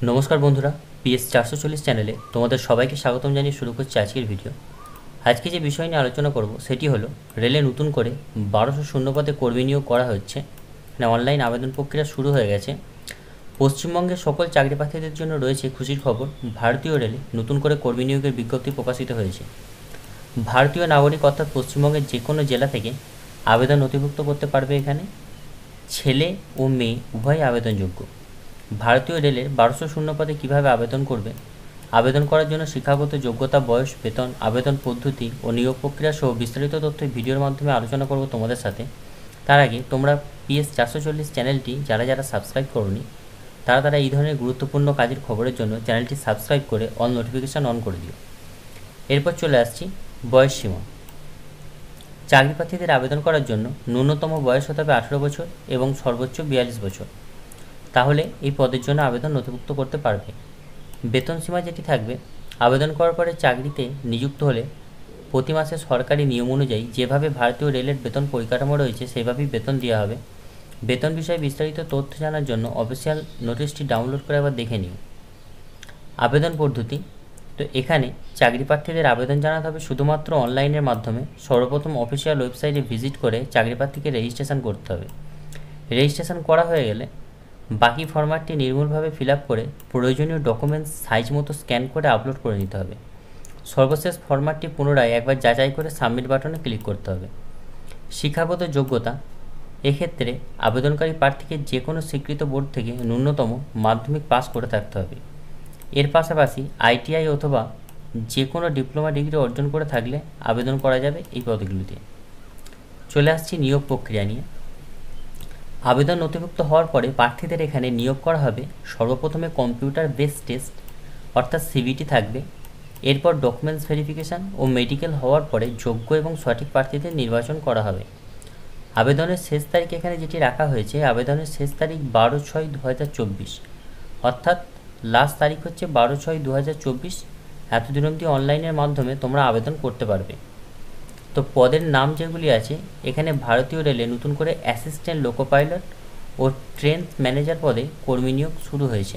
নমস্কার বন্ধুরা, PS 440 চ্যানেলে তোমাদের সবাইকে স্বাগতম জানিয়ে শুরু করছি আজকের ভিডিও। আজকে যে বিষয় নিয়ে আলোচনা করব সেটি হলো রেলে নতুন করে 1200 শূন্যপদে কর্মী নিয়োগ করা হচ্ছে। মানে অনলাইন আবেদন প্রক্রিয়া শুরু হয়ে গেছে। পশ্চিমবঙ্গের সকল চাকরি প্রার্থীদের জন্য রয়েছে খুশির খবর, ভারতীয় রেলে নতুন করে কর্মী নিয়োগের বিজ্ঞপ্তি প্রকাশিত হয়েছে। ভারতীয় নাগরিক অর্থাৎ পশ্চিমবঙ্গের যে কোনো জেলা থেকে আবেদন নথিভুক্ত করতে পারবে। এখানে ছেলে ও মেয়ে উভয়ই আবেদনযোগ্য। ভারতীয় রেলের 1200 শূন্যপদে কীভাবে আবেদন করবে, আবেদন করার জন্য শিক্ষাগত যোগ্যতা, বয়স, বেতন, আবেদন পদ্ধতি ও নিয়োগ প্রক্রিয়া সহ বিস্তারিত তথ্য ভিডিওর মাধ্যমে আলোচনা করব তোমাদের সাথে। তার আগে তোমরা PS 440 চ্যানেলটি যারা সাবস্ক্রাইব করোনি তারা এই ধরনের গুরুত্বপূর্ণ কাজের খবরের জন্য চ্যানেলটি সাবস্ক্রাইব করে অল নোটিফিকেশান অন করে দিও। এরপর চলে আসছি বয়স সীমা। চাকরি প্রার্থীদের আবেদন করার জন্য ন্যূনতম বয়স হতে হবে 18 বছর এবং সর্বোচ্চ 42 বছর। তাহলে এই পদের জন্য আবেদন নথিভুক্ত করতে পারবে। বেতন সীমা যেটি থাকবে, আবেদন করার পরে চাকরিতে নিযুক্ত হলে প্রতি মাসে সরকারি নিয়ম অনুযায়ী যেভাবে ভারতীয় রেলের বেতন পরিকাঠামো রয়েছে সেভাবেই বেতন দেওয়া হবে। বেতন বিষয়ে বিস্তারিত তথ্য জানার জন্য অফিসিয়াল নোটিশটি ডাউনলোড করে আবার দেখে নিও। আবেদন পদ্ধতি, তো এখানে চাকরি প্রার্থীদের আবেদন জানাতে হবে শুধুমাত্র অনলাইনের মাধ্যমে। সর্বপ্রথম অফিসিয়াল ওয়েবসাইটে ভিজিট করে চাকরি প্রার্থীকে রেজিস্ট্রেশন করতে হবে। রেজিস্ট্রেশন করা হয়ে গেলে বাকি ফরম্যাটটি নির্ভুলভাবে ফিল আপ করে প্রয়োজনীয় ডকুমেন্টস সাইজ মতো স্ক্যান করে আপলোড করে নিতে হবে। সর্বশেষ ফরম্যাটটি পুনরায় একবার যাচাই করে সাবমিট বাটনে ক্লিক করতে হবে। শিক্ষাগত যোগ্যতা, এক্ষেত্রে আবেদনকারী প্রার্থীকে যে কোনো স্বীকৃত বোর্ড থেকে ন্যূনতম মাধ্যমিক পাস করে থাকতে হবে। এর পাশাপাশি ITI অথবা যে কোনো ডিপ্লোমা ডিগ্রি অর্জন করে থাকলে আবেদন করা যাবে এই পদগুলিতে। চলে আসছি নিয়োগ প্রক্রিয়া নিয়ে। আবেদন নথিভুক্ত হওয়ার পরে প্রার্থীদের এখানে নিয়োগ করা হবে। সর্বপ্রথমে কম্পিউটার বেস টেস্ট অর্থাৎ CBT থাকবে। এরপর ডকুমেন্টস ভেরিফিকেশান ও মেডিকেল হওয়ার পরে যোগ্য এবং সঠিক প্রার্থীদের নির্বাচন করা হবে। আবেদনের শেষ তারিখ এখানে যেটি রাখা হয়েছে, আবেদনের শেষ তারিখ 12/6/2024, অর্থাৎ লাস্ট তারিখ হচ্ছে 12/6/2024। এতদিন অবধি অনলাইনের মাধ্যমে তোমরা আবেদন করতে পারবে। তো পদের নাম যেগুলি আছে এখানে ভারতীয় রেলে নতুন করে অ্যাসিস্ট্যান্ট লোকো পাইলট ও ট্রেন ম্যানেজার পদে কর্মী নিয়োগ শুরু হয়েছে।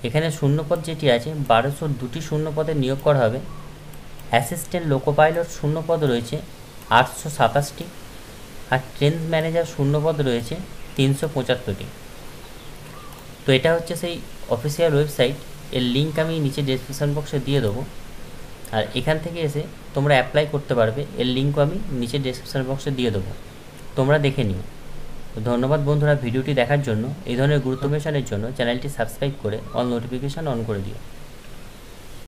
এখানে শূন্যপদ যেটি আছে 1202টি শূন্যপদে নিয়োগ করা হবে। অ্যাসিস্ট্যান্ট লোকো পাইলট শূন্যপদ রয়েছে 827টি, আর ট্রেন ম্যানেজার শূন্যপদ রয়েছে 375টি। তো এটা হচ্ছে সেই অফিসিয়াল ওয়েবসাইট, এর লিঙ্ক আমি নিচে ডেসক্রিপশন বক্সে দিয়ে দেবো। আর এখান থেকে এসে তোমরা অ্যাপ্লাই করতে পারবে, এর লিঙ্কও আমি নিচে ডেসক্রিপশন বক্সে দিয়ে দেবো, তোমরা দেখে নিও। তো ধন্যবাদ বন্ধুরা ভিডিওটি দেখার জন্য। এই ধরনের গুরুত্বপূর্ণ জন্য চ্যানেলটি সাবস্ক্রাইব করে অল নোটিফিকেশান অন করে দিও।